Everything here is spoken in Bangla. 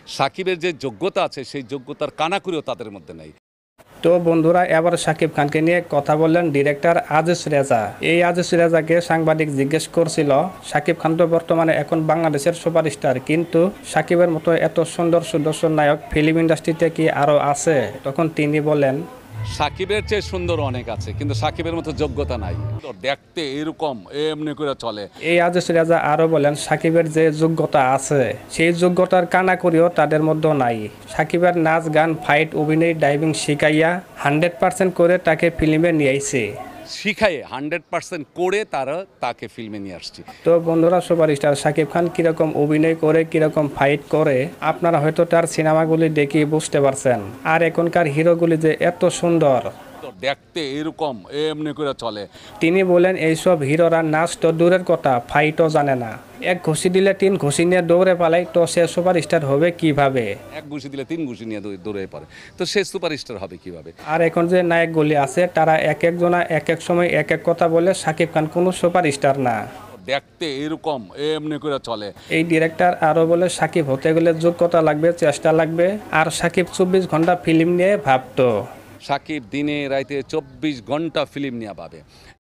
সাকিবের যে যোগ্যতা আছে সেই যোগ্যতার কানাকুরিও তাদের মধ্যে নেই। তো বন্ধুরা, এবার শাকিব খানকে নিয়ে কথা বললেন ডিরেক্টর আজিজ রেজা। এই আজিজ রেজাকে সাংবাদিক জিজ্ঞেস করছিল, শাকিব খান তো বর্তমানে এখন বাংলাদেশের সুপারস্টার, কিন্তু শাকিবের মতো এত সুন্দর সুদর্শন নায়ক ফিল্ম ইন্ডাস্ট্রিতে কি আরও আছে? তখন তিনি বলেন, সাকিবের চেয়ে সুন্দর অনেক আছে, কিন্তু সাকিবের মতো যোগ্যতা নাই। দেখতে এরকম এমনি করে চলে। এই আজিজ রেজা আরও বলেন, সাকিবের যে যোগ্যতা আছে সেই যোগ্যতার কানাকড়িও তাদের মধ্যে নাই। সাকিবের নাচ, গান, ফাইট, অভিনয়, ডাইভিং শিখাইয়া 100% করে তাকে ফিল্মে নিয়ে আইছে। শিখায়ে 100% করে তাকে ফিল্মে নিয়ে আসছি। তো বন্ধুরা, সুপারস্টার শাকিব খান কিরকম অভিনয় করে, কিরকম ফাইট করে, আপনারা হয়তো তার সিনেমাগুলি দেখে বুঝতে পারছেন। আর এখনকার হিরোগুলি যে এত সুন্দর, দেখতে এরকম এমনি করে চলে। তিনি বলেন এইসব হিরোরা নাচ তো দূরের কথা, ফাইটও জানে না। এক ঘুষি দিলে 3 ঘুষি নিয়ে দৌড়ে পালায়, তো সে সুপারস্টার হবে কিভাবে? এক ঘুষি দিলে 3 ঘুষি নিয়ে দৌড়ে পড়ে, তো সে সুপারস্টার হবে কিভাবে? আর এখন যে নায়কগুলি আছে তারা এক একজনা এক এক সময় এক এক কথা বলে, শাকিব খান কোনো সুপারস্টার না। দেখতে এরকম এমনি করে চলে। এই ডিরেক্টর আরও বলে, শাকিব হতে গেলে যোগ্যতা লাগবে, চেষ্টা লাগবে। আর শাকিব 24 ঘন্টা ফিল্ম নিয়ে ভাবতো। সাকিব দিনে রাইতে 24 ঘন্টা ফিল্ম নিয়ে পাবে।